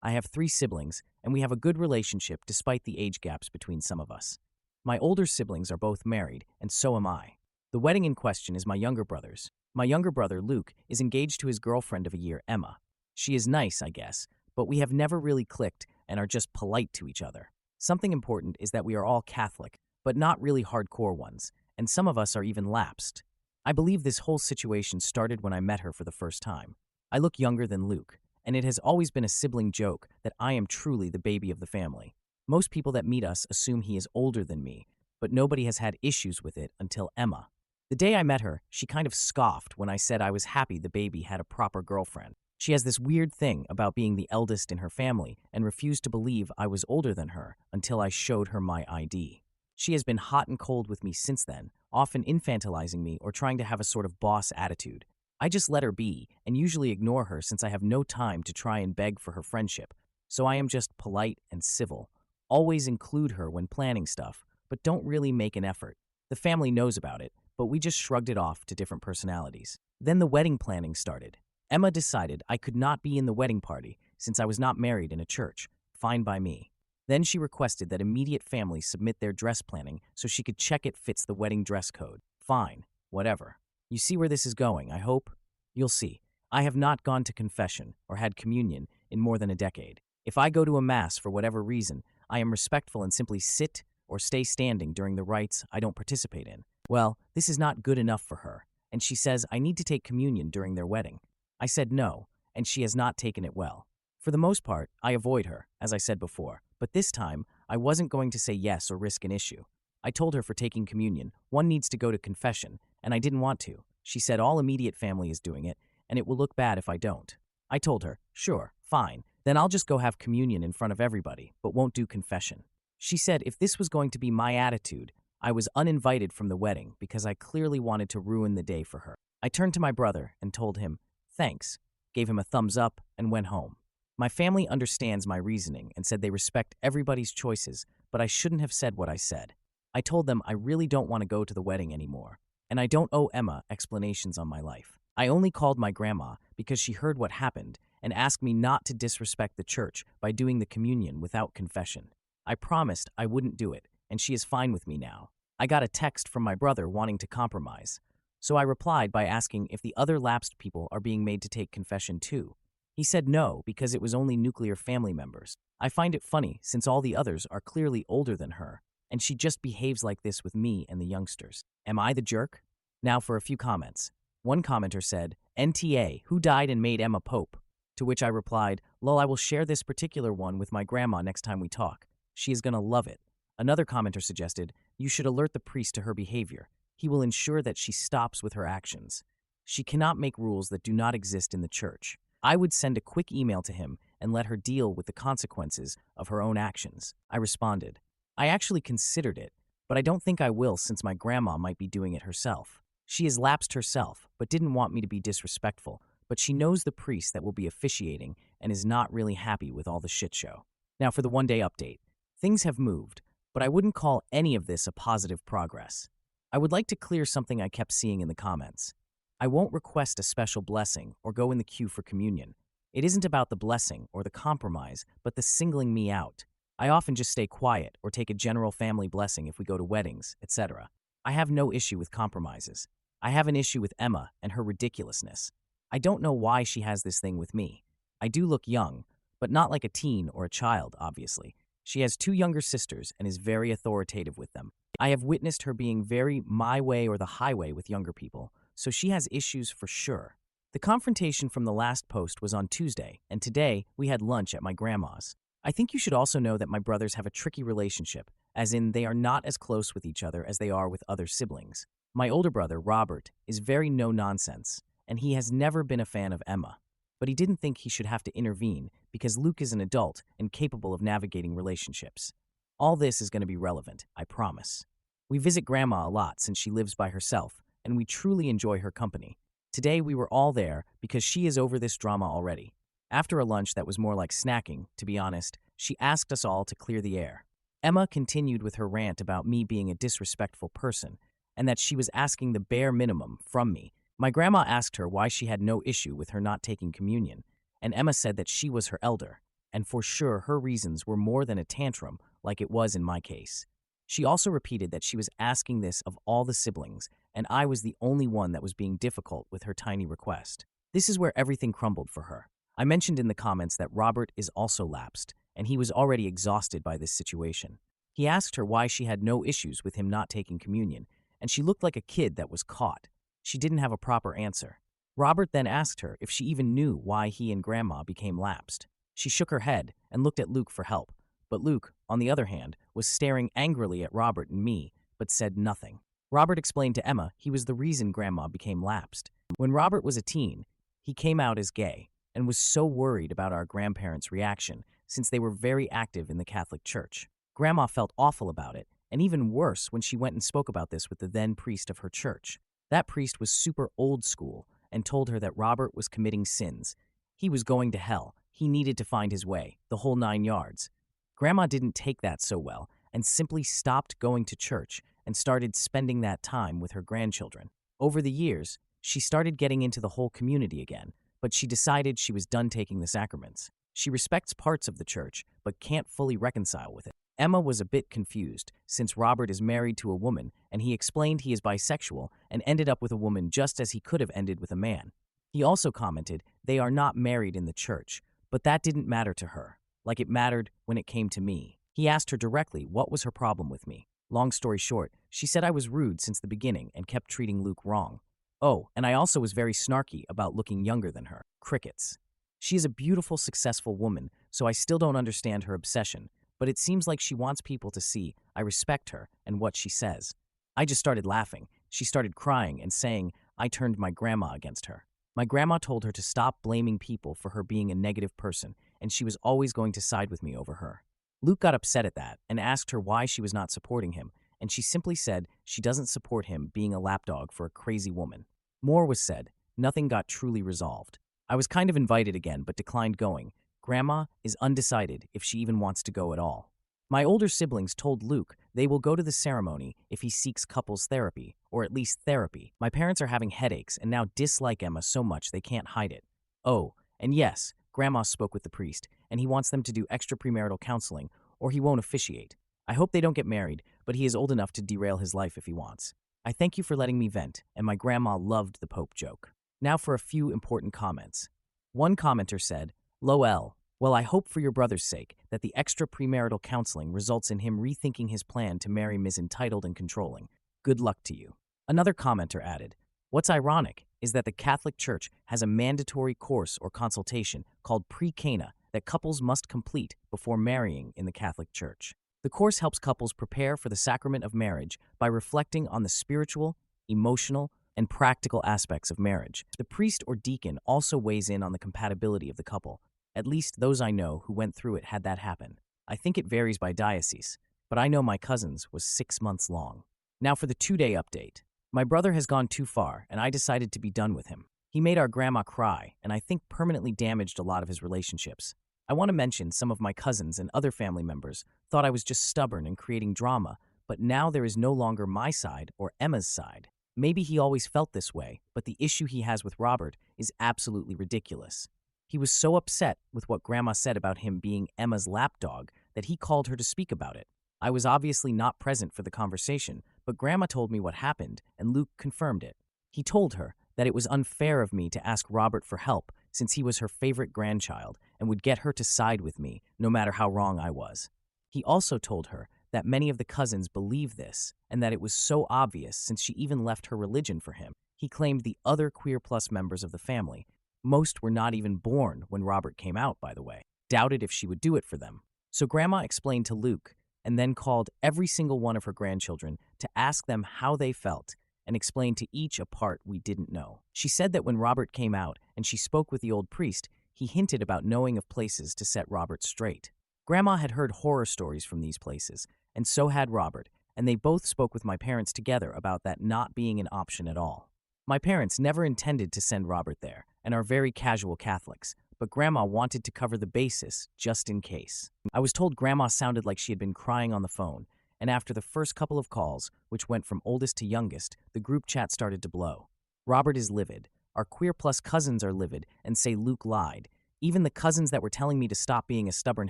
I have 3 siblings, and we have a good relationship despite the age gaps between some of us. My older siblings are both married, and so am I. The wedding in question is my younger brother's. My younger brother, Luke, is engaged to his girlfriend of a year, Emma. She is nice, I guess, but we have never really clicked and are just polite to each other. Something important is that we are all Catholic, but not really hardcore ones, and some of us are even lapsed. I believe this whole situation started when I met her for the first time. I look younger than Luke, and it has always been a sibling joke that I am truly the baby of the family. Most people that meet us assume he is older than me, but nobody has had issues with it until Emma. The day I met her, she kind of scoffed when I said I was happy the baby had a proper girlfriend. She has this weird thing about being the eldest in her family and refused to believe I was older than her until I showed her my ID. She has been hot and cold with me since then, often infantilizing me or trying to have a sort of boss attitude. I just let her be and usually ignore her since I have no time to try and beg for her friendship, so I am just polite and civil. Always include her when planning stuff, but don't really make an effort. The family knows about it, but we just shrugged it off to different personalities. Then the wedding planning started. Emma decided I could not be in the wedding party since I was not married in a church. Fine by me. Then she requested that immediate families submit their dress planning so she could check it fits the wedding dress code. Fine, whatever. You see where this is going, I hope? You'll see. I have not gone to confession or had communion in more than a decade. If I go to a mass for whatever reason, I am respectful and simply sit or stay standing during the rites I don't participate in. Well, this is not good enough for her, and she says I need to take communion during their wedding. I said no, and she has not taken it well. For the most part, I avoid her, as I said before, but this time, I wasn't going to say yes or risk an issue. I told her for taking communion, one needs to go to confession, and I didn't want to. She said all immediate family is doing it, and it will look bad if I don't. I told her, sure, fine, then I'll just go have communion in front of everybody, but won't do confession. She said if this was going to be my attitude, I was uninvited from the wedding because I clearly wanted to ruin the day for her. I turned to my brother and told him, thanks, gave him a thumbs up, and went home. My family understands my reasoning and said they respect everybody's choices, but I shouldn't have said what I said. I told them I really don't want to go to the wedding anymore, and I don't owe Emma explanations on my life. I only called my grandma because she heard what happened and asked me not to disrespect the church by doing the communion without confession. I promised I wouldn't do it, and she is fine with me now. I got a text from my brother wanting to compromise, so I replied by asking if the other lapsed people are being made to take confession too. He said no because it was only nuclear family members. I find it funny since all the others are clearly older than her, and she just behaves like this with me and the youngsters. Am I the jerk? Now for a few comments. One commenter said, NTA, who died and made Emma Pope? To which I replied, lol, I will share this particular one with my grandma next time we talk. She is gonna love it. Another commenter suggested, you should alert the priest to her behavior. He will ensure that she stops with her actions. She cannot make rules that do not exist in the church. I would send a quick email to him and let her deal with the consequences of her own actions. I responded. I actually considered it, but I don't think I will since my grandma might be doing it herself. She has lapsed herself, but didn't want me to be disrespectful, but she knows the priest that will be officiating and is not really happy with all the shit show. Now for the one-day update. Things have moved, but I wouldn't call any of this a positive progress. I would like to clear something I kept seeing in the comments. I won't request a special blessing or go in the queue for communion. It isn't about the blessing or the compromise, but the singling me out. I often just stay quiet or take a general family blessing if we go to weddings, etc. I have no issue with compromises. I have an issue with Emma and her ridiculousness. I don't know why she has this thing with me. I do look young, but not like a teen or a child, obviously. She has 2 younger sisters and is very authoritative with them. I have witnessed her being very my way or the highway with younger people, so she has issues for sure. The confrontation from the last post was on Tuesday, and today we had lunch at my grandma's. I think you should also know that my brothers have a tricky relationship, as in they are not as close with each other as they are with other siblings. My older brother, Robert, is very no-nonsense, and he has never been a fan of Emma. But he didn't think he should have to intervene because Luke is an adult and capable of navigating relationships. All this is going to be relevant, I promise. We visit Grandma a lot since she lives by herself, and we truly enjoy her company. Today we were all there because she is over this drama already. After a lunch that was more like snacking, to be honest, she asked us all to clear the air. Emma continued with her rant about me being a disrespectful person, and that she was asking the bare minimum from me. My grandma asked her why she had no issue with her not taking communion, and Emma said that she was her elder. and for sure her reasons were more than a tantrum like it was in my case. She also repeated that she was asking this of all the siblings, and I was the only one that was being difficult with her tiny request. This is where everything crumbled for her. I mentioned in the comments that Robert is also lapsed, and he was already exhausted by this situation. He asked her why she had no issues with him not taking communion, and she looked like a kid that was caught. She didn't have a proper answer. Robert then asked her if she even knew why he and Grandma became lapsed. She shook her head and looked at Luke for help, but Luke, on the other hand, was staring angrily at Robert and me, but said nothing. Robert explained to Emma he was the reason Grandma became lapsed. When Robert was a teen, he came out as gay and was so worried about our grandparents' reaction since they were very active in the Catholic Church. Grandma felt awful about it, and even worse when she went and spoke about this with the then priest of her church. That priest was super old school and told her that Robert was committing sins. He was going to hell. He needed to find his way, the whole 9 yards. Grandma didn't take that so well and simply stopped going to church and started spending that time with her grandchildren. Over the years, she started getting into the whole community again, but she decided she was done taking the sacraments. She respects parts of the church, but can't fully reconcile with it. Emma was a bit confused, since Robert is married to a woman and he explained he is bisexual and ended up with a woman just as he could have ended with a man. He also commented they are not married in the church, but that didn't matter to her, like it mattered when it came to me. He asked her directly what was her problem with me. Long story short, she said I was rude since the beginning and kept treating Luke wrong. Oh, and I also was very snarky about looking younger than her. Crickets. She is a beautiful, successful woman, so I still don't understand her obsession, but it seems like she wants people to see I respect her and what she says. I just started laughing. She started crying and saying I turned my grandma against her. My grandma told her to stop blaming people for her being a negative person, and she was always going to side with me over her. Luke got upset at that and asked her why she was not supporting him, and she simply said she doesn't support him being a lapdog for a crazy woman. More was said. Nothing got truly resolved. I was kind of invited again, but declined going. Grandma is undecided if she even wants to go at all. My older siblings told Luke they will go to the ceremony if he seeks couples therapy, or at least therapy. My parents are having headaches and now dislike Emma so much they can't hide it. Oh, and yes, Grandma spoke with the priest, and he wants them to do extra premarital counseling, or he won't officiate. I hope they don't get married, but he is old enough to derail his life if he wants. I thank you for letting me vent, and my grandma loved the Pope joke. Now for a few important comments. One commenter said, "Lol. Well, I hope for your brother's sake that the extra premarital counseling results in him rethinking his plan to marry Ms. Entitled and Controlling. Good luck to you." Another commenter added, "What's ironic is that the Catholic Church has a mandatory course or consultation called pre-Cana that couples must complete before marrying in the Catholic Church. The course helps couples prepare for the sacrament of marriage by reflecting on the spiritual, emotional, and practical aspects of marriage. The priest or deacon also weighs in on the compatibility of the couple. At least those I know who went through it had that happen. I think it varies by diocese, but I know my cousin's was 6 months long. Now for the 2-day update. My brother has gone too far, and I decided to be done with him. He made our grandma cry, and I think permanently damaged a lot of his relationships. I want to mention some of my cousins and other family members thought I was just stubborn and creating drama, but now there is no longer my side or Emma's side. Maybe he always felt this way, but the issue he has with Robert is absolutely ridiculous. He was so upset with what Grandma said about him being Emma's lapdog that he called her to speak about it. I was obviously not present for the conversation, but Grandma told me what happened, and Luke confirmed it. He told her that it was unfair of me to ask Robert for help since he was her favorite grandchild and would get her to side with me no matter how wrong I was. He also told her that many of the cousins believe this and that it was so obvious since she even left her religion for him. He claimed the other Queer Plus members of the family, most were not even born when Robert came out, by the way, doubted if she would do it for them. So Grandma explained to Luke and then called every single one of her grandchildren to ask them how they felt and explained to each a part we didn't know. She said that when Robert came out and she spoke with the old priest, he hinted about knowing of places to set Robert straight. Grandma had heard horror stories from these places, and so had Robert, and they both spoke with my parents together about that not being an option at all. My parents never intended to send Robert there and are very casual Catholics, but Grandma wanted to cover the basis just in case. I was told Grandma sounded like she had been crying on the phone, and after the first couple of calls, which went from oldest to youngest, the group chat started to blow. Robert is livid. Our Queer Plus cousins are livid and say Luke lied. Even the cousins that were telling me to stop being a stubborn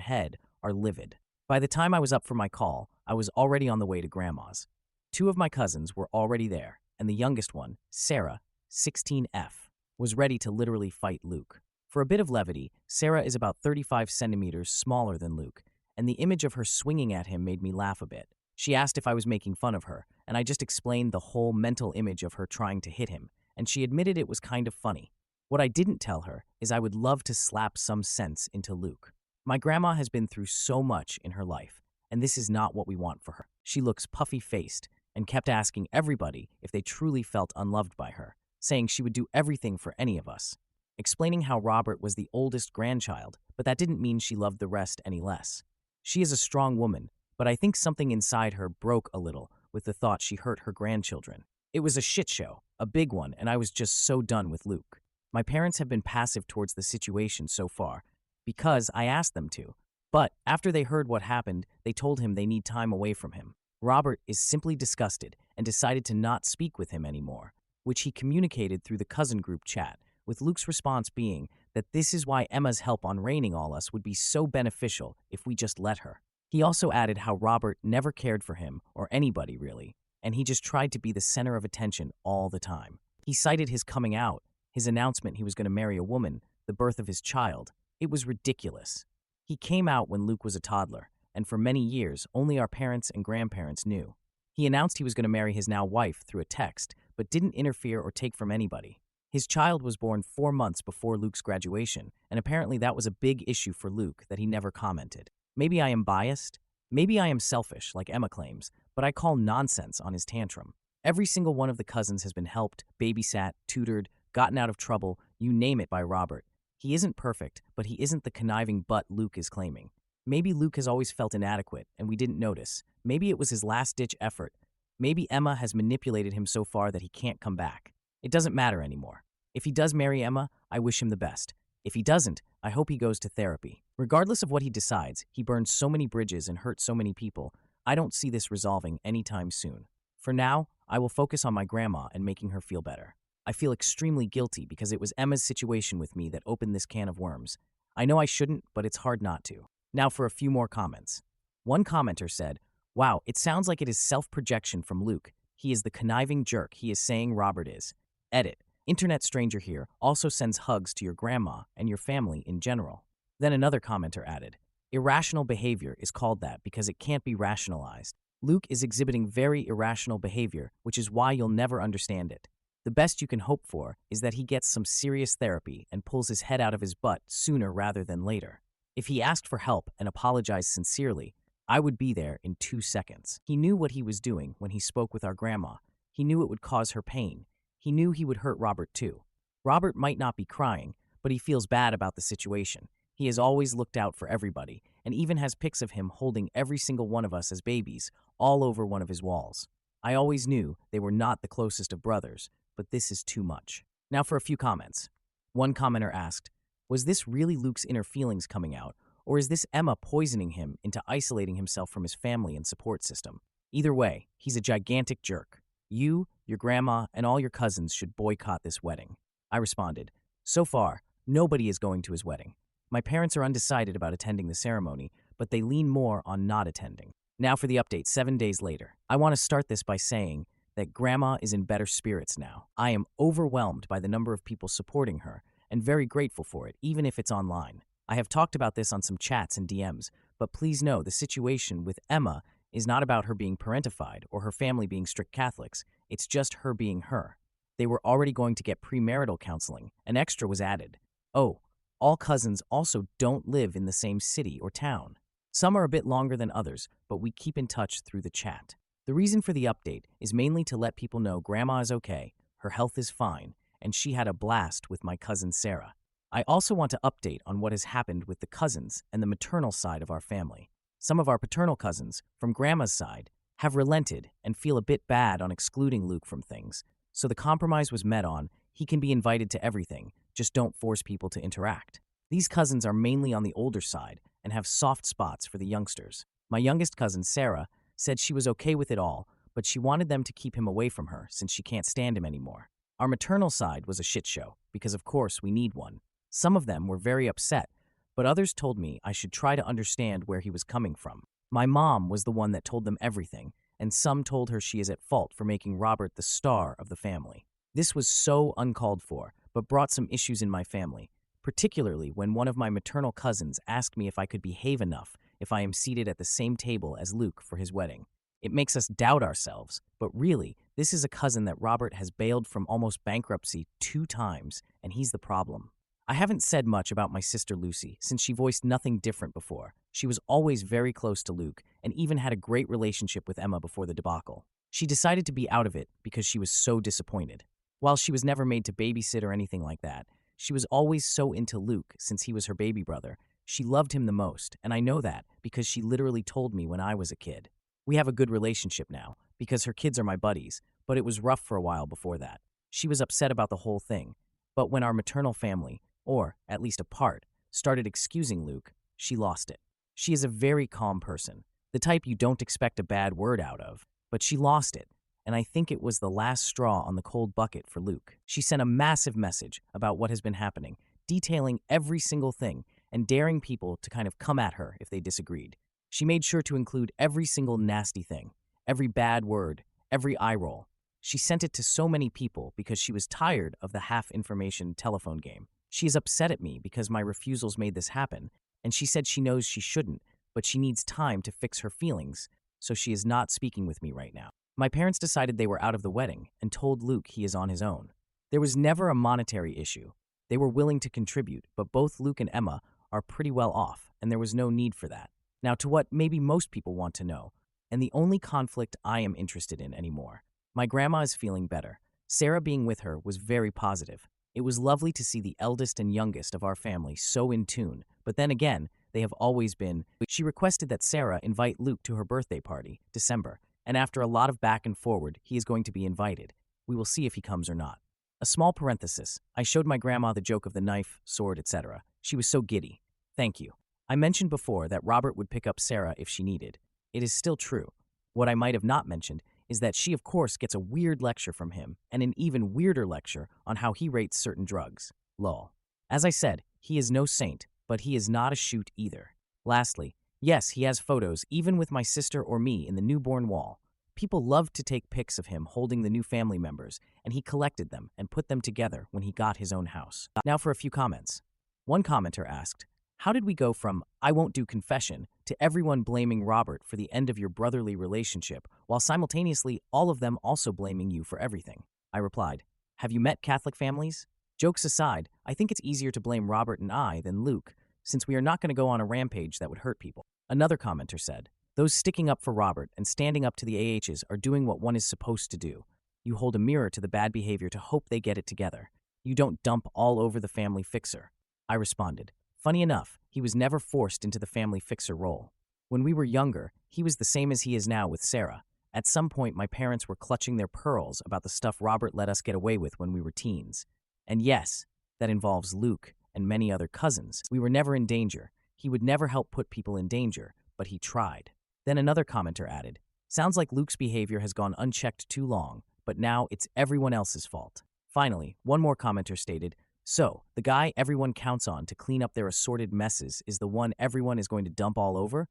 head are livid. By the time I was up for my call, I was already on the way to Grandma's. Two of my cousins were already there, and the youngest one, Sarah, 16F, was ready to literally fight Luke. For a bit of levity, Sarah is about 35 centimeters smaller than Luke, and the image of her swinging at him made me laugh a bit. She asked if I was making fun of her, and I just explained the whole mental image of her trying to hit him, and she admitted it was kind of funny. What I didn't tell her is I would love to slap some sense into Luke. My grandma has been through so much in her life, and this is not what we want for her. She looks puffy-faced and kept asking everybody if they truly felt unloved by her, saying she would do everything for any of us, explaining how Robert was the oldest grandchild, but that didn't mean she loved the rest any less. She is a strong woman, but I think something inside her broke a little with the thought she hurt her grandchildren. It was a shit show, a big one, and I was just so done with Luke. My parents have been passive towards the situation so far, because I asked them to. But after they heard what happened, they told him they need time away from him. Robert is simply disgusted and decided to not speak with him anymore, which he communicated through the cousin group chat, with Luke's response being that this is why Emma's help on reigning all us would be so beneficial if we just let her. He also added how Robert never cared for him or anybody really, and he just tried to be the center of attention all the time. He cited his coming out, his announcement he was going to marry a woman, the birth of his child. It was ridiculous. He came out when Luke was a toddler, and for many years, only our parents and grandparents knew. He announced he was going to marry his now wife through a text, but didn't interfere or take from anybody. His child was born 4 months before Luke's graduation, and apparently that was a big issue for Luke that he never commented. Maybe I am biased, maybe I am selfish, like Emma claims, but I call nonsense on his tantrum. Every single one of the cousins has been helped, babysat, tutored, gotten out of trouble, you name it, by Robert. He isn't perfect, but he isn't the conniving butt Luke is claiming. Maybe Luke has always felt inadequate, and we didn't notice. Maybe it was his last-ditch effort. Maybe Emma has manipulated him so far that he can't come back. It doesn't matter anymore. If he does marry Emma, I wish him the best. If he doesn't, I hope he goes to therapy. Regardless of what he decides, he burned so many bridges and hurt so many people. I don't see this resolving anytime soon. For now, I will focus on my grandma and making her feel better. I feel extremely guilty because it was Emma's situation with me that opened this can of worms. I know I shouldn't, but it's hard not to. Now for a few more comments. One commenter said, "Wow, it sounds like it is self-projection from Luke. He is the conniving jerk he is saying Robert is." Edit. Internet stranger here also sends hugs to your grandma and your family in general. Then another commenter added, "Irrational behavior is called that because it can't be rationalized. Luke is exhibiting very irrational behavior, which is why you'll never understand it. The best you can hope for is that he gets some serious therapy and pulls his head out of his butt sooner rather than later. If he asked for help and apologized sincerely, I would be there in 2 seconds. He knew what he was doing when he spoke with our grandma. He knew it would cause her pain. He knew he would hurt Robert too. Robert might not be crying, but he feels bad about the situation. He has always looked out for everybody, and even has pics of him holding every single one of us as babies, all over one of his walls. I always knew they were not the closest of brothers, but this is too much." Now for a few comments. One commenter asked, "Was this really Luke's inner feelings coming out, or is this Emma poisoning him into isolating himself from his family and support system? Either way, he's a gigantic jerk. You, your grandma, and all your cousins should boycott this wedding." I responded, "So far, nobody is going to his wedding. My parents are undecided about attending the ceremony, but they lean more on not attending." Now for the update 7 days later. I want to start this by saying that Grandma is in better spirits now. I am overwhelmed by the number of people supporting her and very grateful for it, even if it's online. I have talked about this on some chats and DMs, but please know the situation with Emma is not about her being parentified or her family being strict Catholics. It's just her being her. They were already going to get premarital counseling. An extra was added. Oh, all cousins also don't live in the same city or town. Some are a bit longer than others, but we keep in touch through the chat. The reason for the update is mainly to let people know Grandma is okay, her health is fine, and she had a blast with my cousin Sarah. I also want to update on what has happened with the cousins and the maternal side of our family. Some of our paternal cousins, from Grandma's side, have relented and feel a bit bad on excluding Luke from things, so the compromise was met on he can be invited to everything, just don't force people to interact. These cousins are mainly on the older side and have soft spots for the youngsters. My youngest cousin, Sarah, said she was okay with it all, but she wanted them to keep him away from her since she can't stand him anymore. Our maternal side was a shit show, because of course we need one. Some of them were very upset, but others told me I should try to understand where he was coming from. My mom was the one that told them everything, and some told her she is at fault for making Robert the star of the family. This was so uncalled for, but brought some issues in my family, particularly when one of my maternal cousins asked me if I could behave enough if I am seated at the same table as Luke for his wedding. It makes us doubt ourselves, but really, this is a cousin that Robert has bailed from almost bankruptcy 2 times, and he's the problem. I haven't said much about my sister Lucy since she voiced nothing different before. She was always very close to Luke and even had a great relationship with Emma before the debacle. She decided to be out of it because she was so disappointed. While she was never made to babysit or anything like that, she was always so into Luke since he was her baby brother. She loved him the most, and I know that because she literally told me when I was a kid. We have a good relationship now because her kids are my buddies, but it was rough for a while before that. She was upset about the whole thing, but when our maternal family, or at least a part, started excusing Luke, she lost it. She is a very calm person, the type you don't expect a bad word out of, but she lost it, and I think it was the last straw on the cold bucket for Luke. She sent a massive message about what has been happening, detailing every single thing and daring people to kind of come at her if they disagreed. She made sure to include every single nasty thing, every bad word, every eye roll. She sent it to so many people because she was tired of the half-information telephone game. She is upset at me because my refusals made this happen, and she said she knows she shouldn't, but she needs time to fix her feelings, so she is not speaking with me right now. My parents decided they were out of the wedding and told Luke he is on his own. There was never a monetary issue. They were willing to contribute, but both Luke and Emma are pretty well off, and there was no need for that. Now to what maybe most people want to know, and the only conflict I am interested in anymore. My grandma is feeling better. Sarah being with her was very positive. It was lovely to see the eldest and youngest of our family so in tune, but then again, they have always been. She requested that Sarah invite Luke to her birthday party, December, and after a lot of back and forward, he is going to be invited. We will see if he comes or not. A small parenthesis, I showed my grandma the joke of the knife, sword, etc. She was so giddy. Thank you. I mentioned before that Robert would pick up Sarah if she needed. It is still true. What I might have not mentioned is that she of course gets a weird lecture from him, and an even weirder lecture on how he rates certain drugs. Lol. As I said, he is no saint, but he is not a shoot either. Lastly, yes, he has photos even with my sister or me in the newborn wall. People loved to take pics of him holding the new family members, and he collected them and put them together when he got his own house. Now for a few comments. One commenter asked, how did we go from, I won't do confession, to everyone blaming Robert for the end of your brotherly relationship, while simultaneously all of them also blaming you for everything? I replied, have you met Catholic families? Jokes aside, I think it's easier to blame Robert and I than Luke, since we are not going to go on a rampage that would hurt people. Another commenter said, those sticking up for Robert and standing up to the AHs are doing what one is supposed to do. You hold a mirror to the bad behavior to hope they get it together. You don't dump all over the family fixer. I responded, funny enough, he was never forced into the family fixer role. When we were younger, he was the same as he is now with Sarah. At some point, my parents were clutching their pearls about the stuff Robert let us get away with when we were teens. And yes, that involves Luke and many other cousins. We were never in danger. He would never help put people in danger, but he tried. Then another commenter added, sounds like Luke's behavior has gone unchecked too long, but now it's everyone else's fault. Finally, one more commenter stated, so, the guy everyone counts on to clean up their assorted messes is the one everyone is going to dump all over?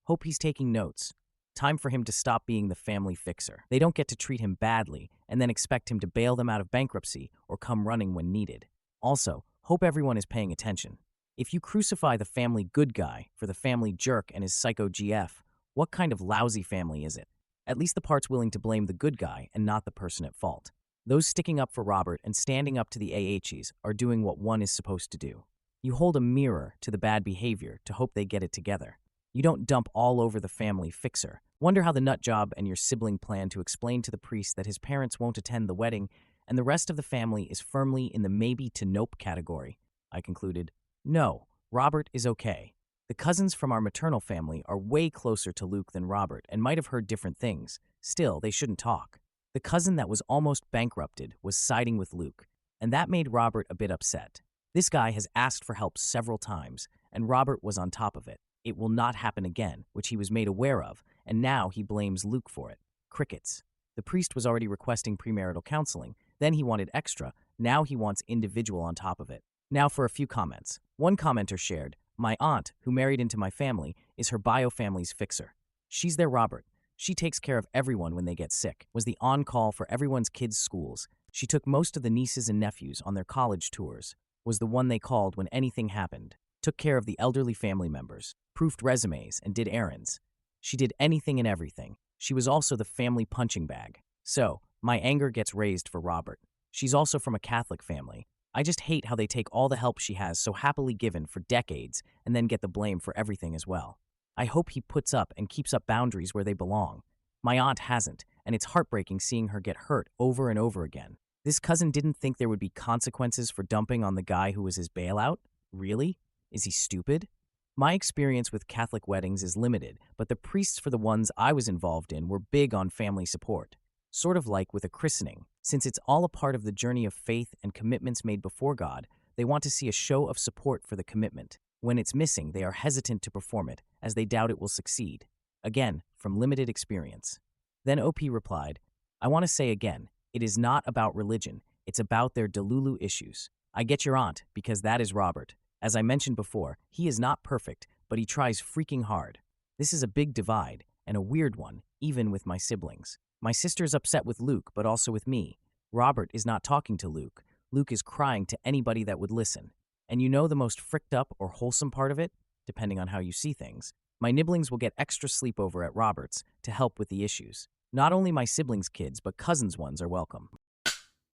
Hope he's taking notes. Time for him to stop being the family fixer. They don't get to treat him badly and then expect him to bail them out of bankruptcy or come running when needed. Also, hope everyone is paying attention. If you crucify the family good guy for the family jerk and his psycho GF, what kind of lousy family is it? At least the part's willing to blame the good guy and not the person at fault. Those sticking up for Robert and standing up to the AHs are doing what one is supposed to do. You hold a mirror to the bad behavior to hope they get it together. You don't dump all over the family fixer. Wonder how the nut job and your sibling plan to explain to the priest that his parents won't attend the wedding and the rest of the family is firmly in the maybe to nope category. I concluded, no, Robert is okay. The cousins from our maternal family are way closer to Luke than Robert and might have heard different things. Still, they shouldn't talk. The cousin that was almost bankrupted was siding with Luke, and that made Robert a bit upset. This guy has asked for help several times, and Robert was on top of it. It will not happen again, which he was made aware of, and now he blames Luke for it. Crickets. The priest was already requesting premarital counseling, then he wanted extra, now he wants individual on top of it. Now for a few comments. One commenter shared, "My aunt, who married into my family, is her bio family's fixer. She's their Robert. She takes care of everyone when they get sick, was the on-call for everyone's kids' schools. She took most of the nieces and nephews on their college tours, was the one they called when anything happened, took care of the elderly family members, proofed resumes, and did errands. She did anything and everything. She was also the family punching bag. So, my anger gets raised for Robert. She's also from a Catholic family. I just hate how they take all the help she has so happily given for decades and then get the blame for everything as well. I hope he puts up and keeps up boundaries where they belong. My aunt hasn't, and it's heartbreaking seeing her get hurt over and over again. This cousin didn't think there would be consequences for dumping on the guy who was his bailout? Really? Is he stupid? My experience with Catholic weddings is limited, but the priests for the ones I was involved in were big on family support. Sort of like with a christening. Since it's all a part of the journey of faith and commitments made before God, they want to see a show of support for the commitment. When it's missing, they are hesitant to perform it, as they doubt it will succeed. Again, from limited experience. Then OP replied, I want to say again, it is not about religion, it's about their Delulu issues. I get your aunt, because that is Robert. As I mentioned before, he is not perfect, but he tries freaking hard. This is a big divide, and a weird one, even with my siblings. My sister's upset with Luke, but also with me. Robert is not talking to Luke. Luke is crying to anybody that would listen. And you know the most fricked up or wholesome part of it? Depending on how you see things. My nibblings will get extra sleepover at Robert's to help with the issues. Not only my siblings' kids, but cousins' ones are welcome.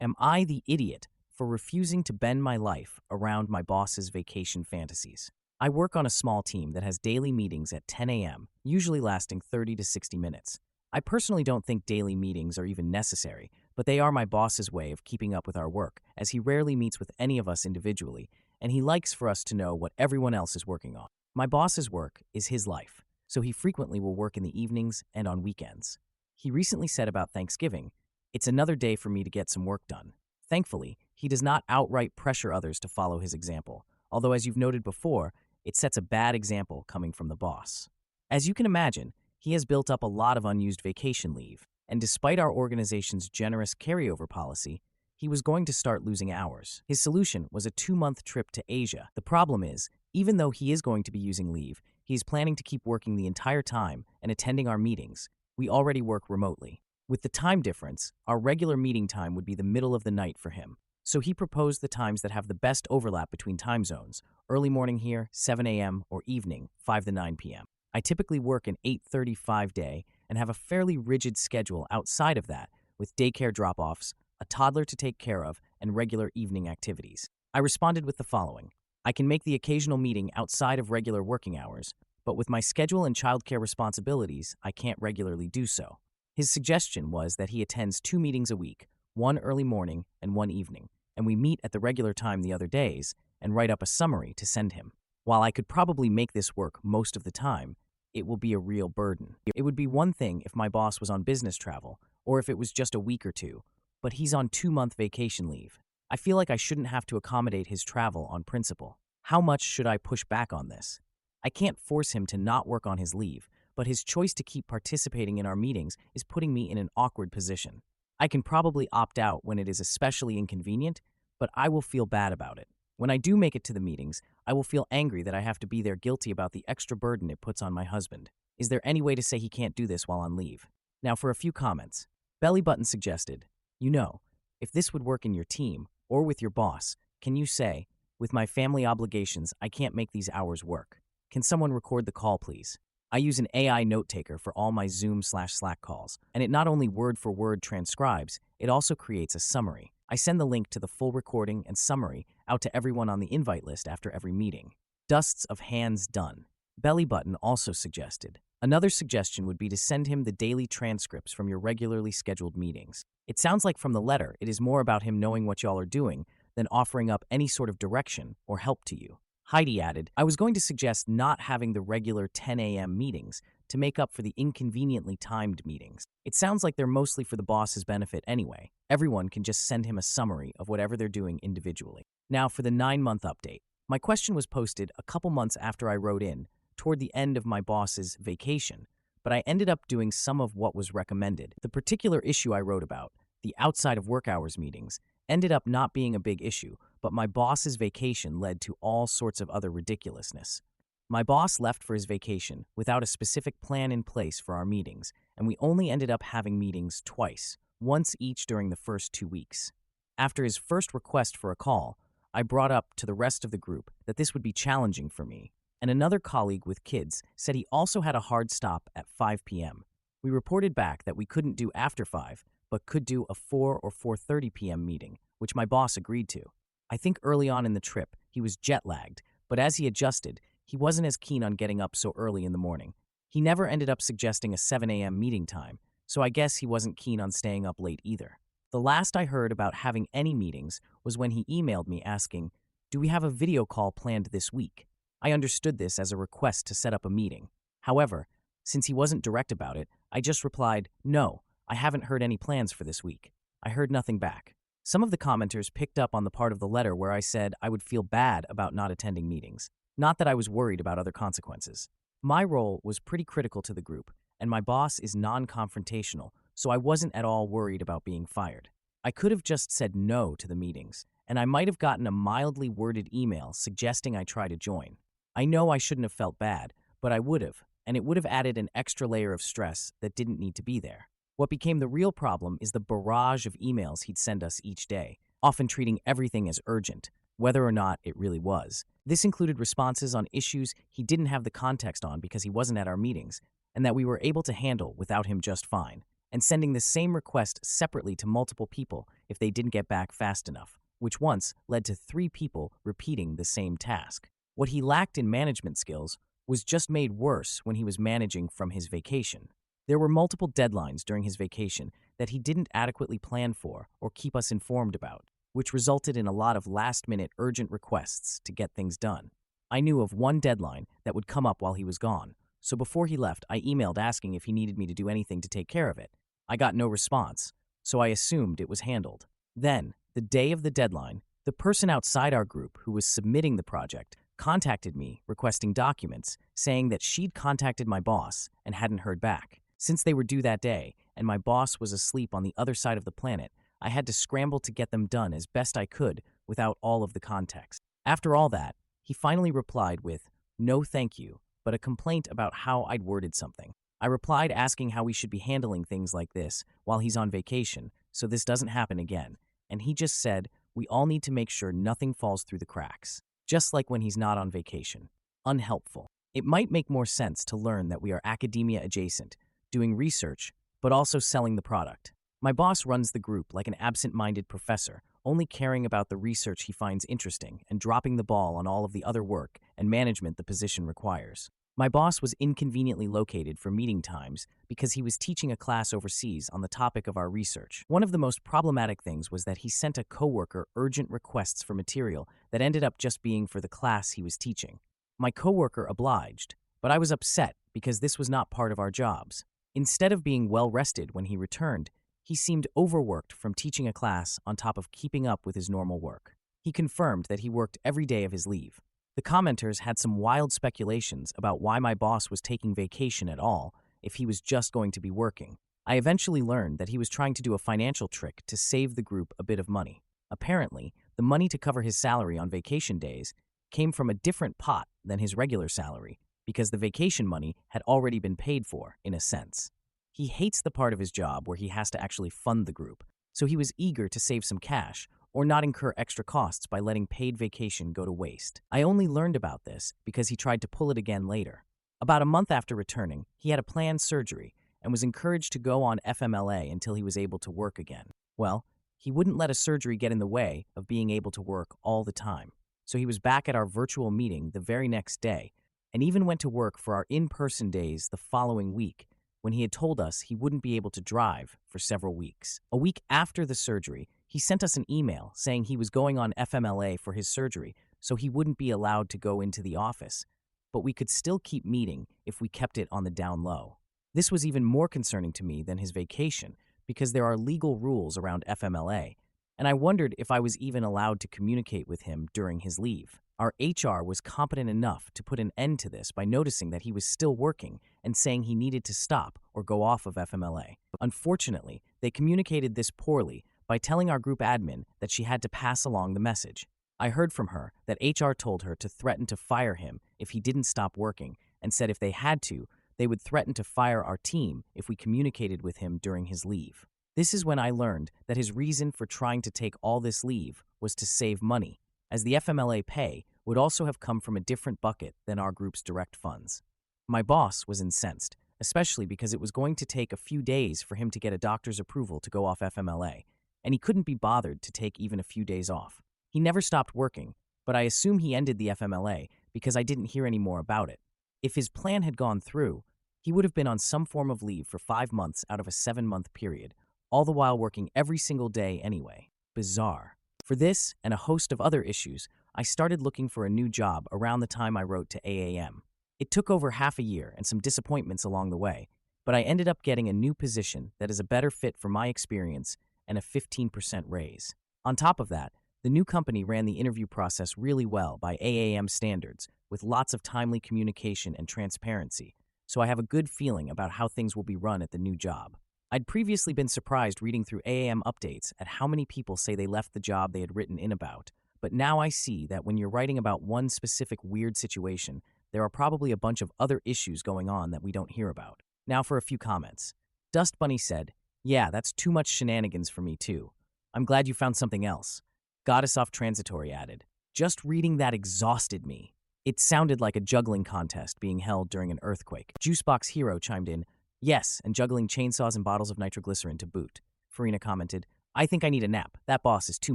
Am I the idiot for refusing to bend my life around my boss's vacation fantasies? I work on a small team that has daily meetings at 10 a.m., usually lasting 30 to 60 minutes. I personally don't think daily meetings are even necessary, but they are my boss's way of keeping up with our work, as he rarely meets with any of us individually, and he likes for us to know what everyone else is working on. My boss's work is his life, so he frequently will work in the evenings and on weekends. He recently said about Thanksgiving, "It's another day for me to get some work done." Thankfully, he does not outright pressure others to follow his example, although as you've noted before, it sets a bad example coming from the boss. As you can imagine, he has built up a lot of unused vacation leave, and despite our organization's generous carryover policy, he was going to start losing hours. His solution was a 2-month trip to Asia. The problem is, even though he is going to be using leave, he is planning to keep working the entire time and attending our meetings. We already work remotely. With the time difference, our regular meeting time would be the middle of the night for him. So he proposed the times that have the best overlap between time zones, early morning here, 7 a.m., or evening, 5 to 9 p.m. I typically work an 8:35 day and have a fairly rigid schedule outside of that, with daycare drop-offs, a toddler to take care of, and regular evening activities. I responded with the following. I can make the occasional meeting outside of regular working hours, but with my schedule and childcare responsibilities, I can't regularly do so. His suggestion was that he attends 2 meetings a week, one early morning and one evening, and we meet at the regular time the other days and write up a summary to send him. While I could probably make this work most of the time, it will be a real burden. It would be one thing if my boss was on business travel, or if it was just a week or two, but he's on 2-month vacation leave. I feel like I shouldn't have to accommodate his travel on principle. How much should I push back on this? I can't force him to not work on his leave, but his choice to keep participating in our meetings is putting me in an awkward position. I can probably opt out when it is especially inconvenient, but I will feel bad about it. When I do make it to the meetings, I will feel angry that I have to be there guilty about the extra burden it puts on my husband. Is there any way to say he can't do this while on leave? Now for a few comments. Bellybutton suggested, if this would work in your team or with your boss, can you say, with my family obligations, I can't make these hours work. Can someone record the call, please? I use an AI note taker for all my Zoom/Slack calls, and it not only word for word transcribes, it also creates a summary. I send the link to the full recording and summary out to everyone on the invite list after every meeting. Dusts of hands done. Bellybutton also suggested. Another suggestion would be to send him the daily transcripts from your regularly scheduled meetings. It sounds like from the letter, it is more about him knowing what y'all are doing than offering up any sort of direction or help to you. Heidi added, I was going to suggest not having the regular 10 a.m. meetings to make up for the inconveniently timed meetings. It sounds like they're mostly for the boss's benefit anyway. Everyone can just send him a summary of whatever they're doing individually. Now for the 9-month update. My question was posted a couple months after I wrote in, toward the end of my boss's vacation, but I ended up doing some of what was recommended. The particular issue I wrote about, the outside of work hours meetings, ended up not being a big issue, but my boss's vacation led to all sorts of other ridiculousness. My boss left for his vacation without a specific plan in place for our meetings, and we only ended up having meetings twice, once each during the first 2 weeks. After his first request for a call, I brought up to the rest of the group that this would be challenging for me, and another colleague with kids said he also had a hard stop at 5 p.m. We reported back that we couldn't do after 5, but could do a 4 or 4:30 p.m. meeting, which my boss agreed to. I think early on in the trip, he was jet-lagged, but as he adjusted, he wasn't as keen on getting up so early in the morning. He never ended up suggesting a 7 a.m. meeting time, so I guess he wasn't keen on staying up late either. The last I heard about having any meetings was when he emailed me asking, "Do we have a video call planned this week?" I understood this as a request to set up a meeting. However, since he wasn't direct about it, I just replied, "No, I haven't heard any plans for this week." I heard nothing back. Some of the commenters picked up on the part of the letter where I said I would feel bad about not attending meetings, not that I was worried about other consequences. My role was pretty critical to the group, and my boss is non-confrontational, so I wasn't at all worried about being fired. I could have just said no to the meetings, and I might have gotten a mildly worded email suggesting I try to join. I know I shouldn't have felt bad, but I would have, and it would have added an extra layer of stress that didn't need to be there. What became the real problem is the barrage of emails he'd send us each day, often treating everything as urgent, whether or not it really was. This included responses on issues he didn't have the context on because he wasn't at our meetings, and that we were able to handle without him just fine, and sending the same request separately to multiple people if they didn't get back fast enough, which once led to 3 people repeating the same task. What he lacked in management skills was just made worse when he was managing from his vacation. There were multiple deadlines during his vacation that he didn't adequately plan for or keep us informed about, which resulted in a lot of last-minute urgent requests to get things done. I knew of one deadline that would come up while he was gone, so before he left, I emailed asking if he needed me to do anything to take care of it. I got no response, so I assumed it was handled. Then, the day of the deadline, the person outside our group who was submitting the project contacted me requesting documents, saying that she'd contacted my boss and hadn't heard back. Since they were due that day, and my boss was asleep on the other side of the planet, I had to scramble to get them done as best I could without all of the context. After all that, he finally replied with, "No thank you," but a complaint about how I'd worded something. I replied asking how we should be handling things like this while he's on vacation so this doesn't happen again, and he just said, "We all need to make sure nothing falls through the cracks," just like when he's not on vacation. Unhelpful. It might make more sense to learn that we are academia adjacent, doing research, but also selling the product. My boss runs the group like an absent-minded professor, only caring about the research he finds interesting and dropping the ball on all of the other work and management the position requires. My boss was inconveniently located for meeting times because he was teaching a class overseas on the topic of our research. One of the most problematic things was that he sent a coworker urgent requests for material that ended up just being for the class he was teaching. My coworker obliged, but I was upset because this was not part of our jobs. Instead of being well-rested when he returned, he seemed overworked from teaching a class on top of keeping up with his normal work. He confirmed that he worked every day of his leave. The commenters had some wild speculations about why my boss was taking vacation at all if he was just going to be working. I eventually learned that he was trying to do a financial trick to save the group a bit of money. Apparently, the money to cover his salary on vacation days came from a different pot than his regular salary, because the vacation money had already been paid for, in a sense. He hates the part of his job where he has to actually fund the group, so he was eager to save some cash or not incur extra costs by letting paid vacation go to waste. I only learned about this because he tried to pull it again later. About a month after returning, he had a planned surgery and was encouraged to go on FMLA until he was able to work again. Well, he wouldn't let a surgery get in the way of being able to work all the time, so he was back at our virtual meeting the very next day and even went to work for our in-person days the following week, when he had told us he wouldn't be able to drive for several weeks. A week after the surgery, he sent us an email saying he was going on FMLA for his surgery, so he wouldn't be allowed to go into the office, but we could still keep meeting if we kept it on the down low. This was even more concerning to me than his vacation, because there are legal rules around FMLA, and I wondered if I was even allowed to communicate with him during his leave. Our HR was competent enough to put an end to this by noticing that he was still working and saying he needed to stop or go off of FMLA. Unfortunately, they communicated this poorly by telling our group admin that she had to pass along the message. I heard from her that HR told her to threaten to fire him if he didn't stop working, and said if they had to, they would threaten to fire our team if we communicated with him during his leave. This is when I learned that his reason for trying to take all this leave was to save money, as the FMLA pay would also have come from a different bucket than our group's direct funds. My boss was incensed, especially because it was going to take a few days for him to get a doctor's approval to go off FMLA, and he couldn't be bothered to take even a few days off. He never stopped working, but I assume he ended the FMLA because I didn't hear any more about it. If his plan had gone through, he would have been on some form of leave for 5 months out of a 7-month period, all the while working every single day anyway. Bizarre. For this and a host of other issues, I started looking for a new job around the time I wrote to AAM. It took over half a year and some disappointments along the way, but I ended up getting a new position that is a better fit for my experience and a 15% raise. On top of that, the new company ran the interview process really well by AAM standards, with lots of timely communication and transparency, so I have a good feeling about how things will be run at the new job. I'd previously been surprised reading through AAM updates at how many people say they left the job they had written in about, but now I see that when you're writing about one specific weird situation, there are probably a bunch of other issues going on that we don't hear about. Now for a few comments. Dust Bunny said, "Yeah, that's too much shenanigans for me too. I'm glad you found something else." Goddess Off Transitory added, "Just reading that exhausted me." It sounded like a juggling contest being held during an earthquake. Juicebox Hero chimed in, "Yes, and juggling chainsaws and bottles of nitroglycerin to boot." Farina commented, "I think I need a nap. That boss is too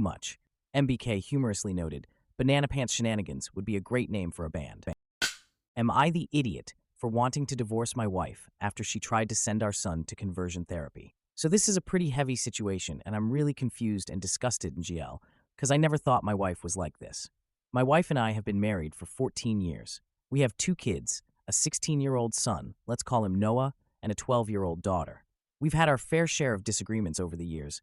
much." MBK humorously noted, "Banana Pants Shenanigans would be a great name for a band." Am I the idiot for wanting to divorce my wife after she tried to send our son to conversion therapy? So this is a pretty heavy situation, and I'm really confused and disgusted in GL, because I never thought my wife was like this. My wife and I have been married for 14 years. We have 2 kids, a 16-year-old son, let's call him Noah, and a 12-year-old daughter. We've had our fair share of disagreements over the years,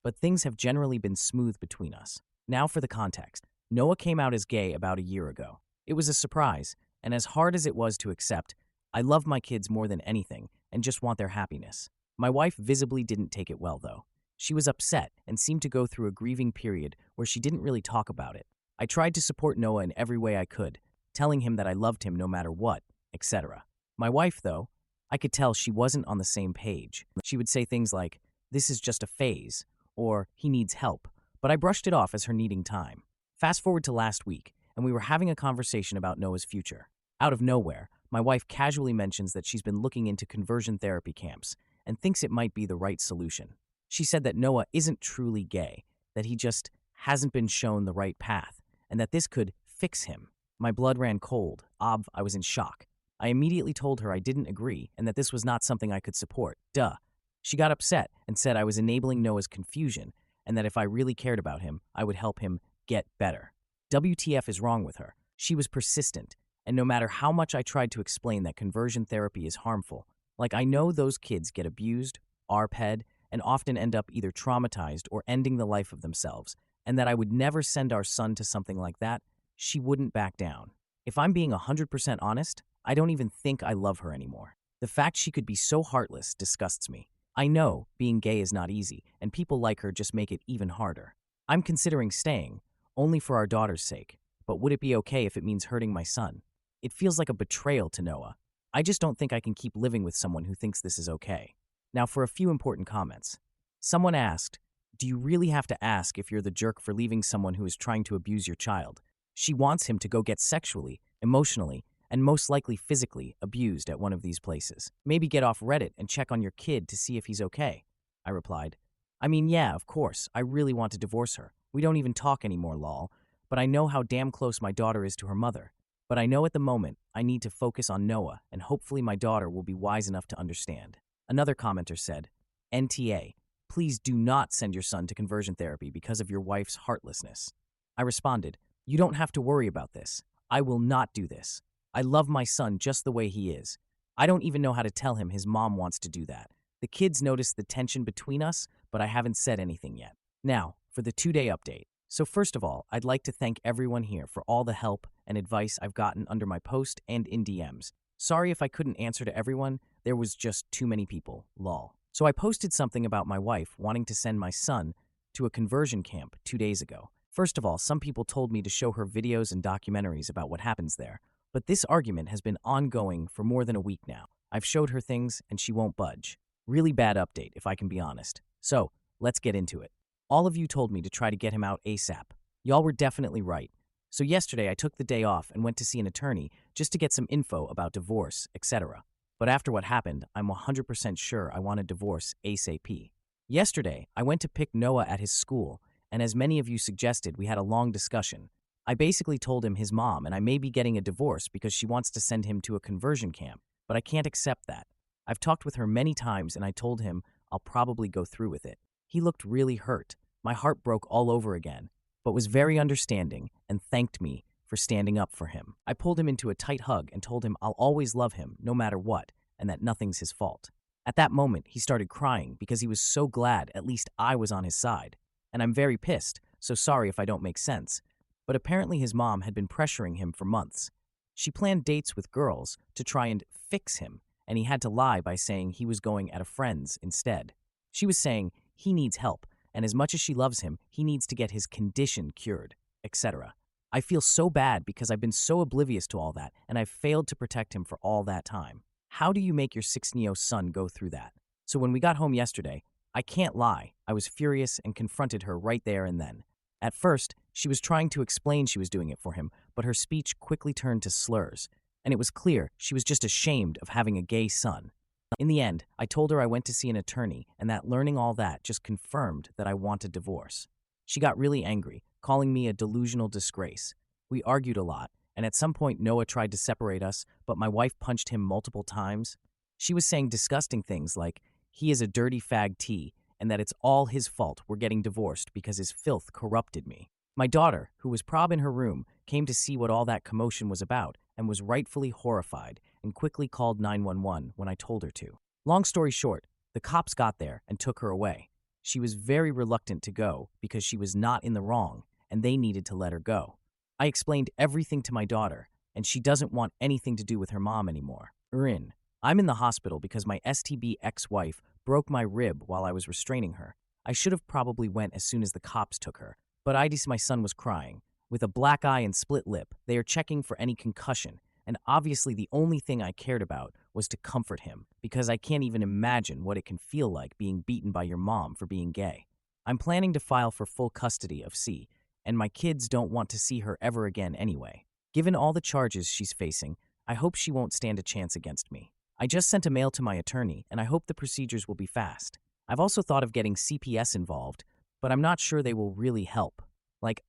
but things have generally been smooth between us. Now for the context. Noah came out as gay about a year ago. It was a surprise, and as hard as it was to accept, I love my kids more than anything and just want their happiness. My wife visibly didn't take it well, though. She was upset and seemed to go through a grieving period where she didn't really talk about it. I tried to support Noah in every way I could, telling him that I loved him no matter what, etc. My wife, though, I could tell she wasn't on the same page. She would say things like, "This is just a phase," or "He needs help," but I brushed it off as her needing time. Fast forward to last week, and we were having a conversation about Noah's future. Out of nowhere, my wife casually mentions that she's been looking into conversion therapy camps and thinks it might be the right solution. She said that Noah isn't truly gay, that he just hasn't been shown the right path, and that this could fix him. My blood ran cold. I was in shock. I immediately told her I didn't agree and that this was not something I could support. Duh. She got upset and said I was enabling Noah's confusion and that if I really cared about him, I would help him get better. WTF is wrong with her? She was persistent, and no matter how much I tried to explain that conversion therapy is harmful, like I know those kids get abused, ARPed, and often end up either traumatized or ending the life of themselves, and that I would never send our son to something like that, she wouldn't back down. If I'm being 100% honest, I don't even think I love her anymore. The fact she could be so heartless disgusts me. I know being gay is not easy, and people like her just make it even harder. I'm considering staying, only for our daughter's sake, but would it be okay if it means hurting my son? It feels like a betrayal to Noah. I just don't think I can keep living with someone who thinks this is okay. Now for a few important comments. Someone asked, "Do you really have to ask if you're the jerk for leaving someone who is trying to abuse your child?" She wants him to go get sexually, emotionally, and most likely physically abused at one of these places. Maybe get off Reddit and check on your kid to see if he's okay, I replied. I mean, yeah, of course, I really want to divorce her. We don't even talk anymore, lol. But I know how damn close my daughter is to her mother. But I know at the moment I need to focus on Noah, and hopefully my daughter will be wise enough to understand. Another commenter said, "NTA, please do not send your son to conversion therapy because of your wife's heartlessness." I responded, "You don't have to worry about this. I will not do this. I love my son just the way he is. I don't even know how to tell him his mom wants to do that. The kids notice the tension between us, but I haven't said anything yet." Now, for the 2-day update. So first of all, I'd like to thank everyone here for all the help and advice I've gotten under my post and in DMs. Sorry if I couldn't answer to everyone, there was just too many people, lol. So I posted something about my wife wanting to send my son to a conversion camp 2 days ago. First of all, some people told me to show her videos and documentaries about what happens there, but this argument has been ongoing for more than a week now. I've showed her things and she won't budge. Really bad update, if I can be honest. So, let's get into it. All of you told me to try to get him out ASAP. Y'all were definitely right. So yesterday I took the day off and went to see an attorney just to get some info about divorce, etc. But after what happened, I'm 100% sure I want a divorce ASAP. Yesterday, I went to pick Noah at his school, and as many of you suggested, we had a long discussion. I basically told him his mom and I may be getting a divorce because she wants to send him to a conversion camp, but I can't accept that. I've talked with her many times and I told him I'll probably go through with it. He looked really hurt. My heart broke all over again, but was very understanding and thanked me for standing up for him. I pulled him into a tight hug and told him I'll always love him no matter what and that nothing's his fault. At that moment, he started crying because he was so glad at least I was on his side. And I'm very pissed, so sorry if I don't make sense. But apparently his mom had been pressuring him for months. She planned dates with girls to try and fix him, and he had to lie by saying he was going at a friend's instead. She was saying he needs help, and as much as she loves him, he needs to get his condition cured, etc. I feel so bad because I've been so oblivious to all that, and I've failed to protect him for all that time. How do you make your 6-year-old son go through that? So when we got home yesterday, I can't lie, I was furious and confronted her right there and then. At first, she was trying to explain she was doing it for him, but her speech quickly turned to slurs, and it was clear she was just ashamed of having a gay son. In the end, I told her I went to see an attorney and that learning all that just confirmed that I want a divorce. She got really angry, calling me a delusional disgrace. We argued a lot, and at some point Noah tried to separate us, but my wife punched him multiple times. She was saying disgusting things like, he is a dirty fag T, and that it's all his fault we're getting divorced because his filth corrupted me. My daughter, who was prob in her room, came to see what all that commotion was about and was rightfully horrified and quickly called 911 when I told her to. Long story short, the cops got there and took her away. She was very reluctant to go because she was not in the wrong and they needed to let her go. I explained everything to my daughter and she doesn't want anything to do with her mom anymore. I'm in the hospital because my STB ex-wife broke my rib while I was restraining her. I should have probably went as soon as the cops took her, but my son was crying. With a black eye and split lip, they are checking for any concussion, and obviously the only thing I cared about was to comfort him, because I can't even imagine what it can feel like being beaten by your mom for being gay. I'm planning to file for full custody of C, and my kids don't want to see her ever again anyway. Given all the charges she's facing, I hope she won't stand a chance against me. I just sent a mail to my attorney, and I hope the procedures will be fast. I've also thought of getting CPS involved, but I'm not sure they will really help.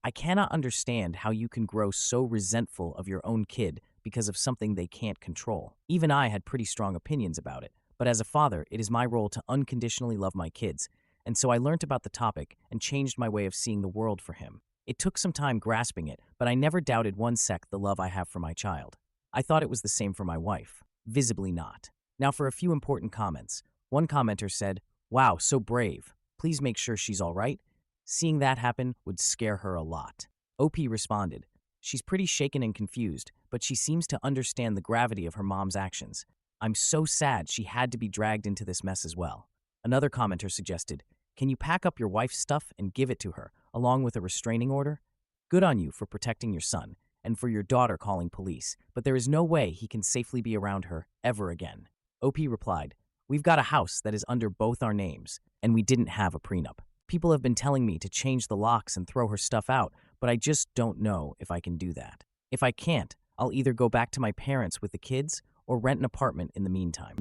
I cannot understand how you can grow so resentful of your own kid because of something they can't control. Even I had pretty strong opinions about it, but as a father, it is my role to unconditionally love my kids, and so I learned about the topic and changed my way of seeing the world for him. It took some time grasping it, but I never doubted one sec the love I have for my child. I thought it was the same for my wife. Visibly not. Now for a few important comments. One commenter said, "Wow, so brave. Please make sure she's all right. Seeing that happen would scare her a lot." OP responded, "She's pretty shaken and confused, but she seems to understand the gravity of her mom's actions. I'm so sad she had to be dragged into this mess as well." Another commenter suggested, "Can you pack up your wife's stuff and give it to her, along with a restraining order? Good on you for protecting your son, and for your daughter calling police, but there is no way he can safely be around her ever again." OP replied, "We've got a house that is under both our names, and we didn't have a prenup. People have been telling me to change the locks and throw her stuff out, but I just don't know if I can do that. If I can't, I'll either go back to my parents with the kids or rent an apartment in the meantime."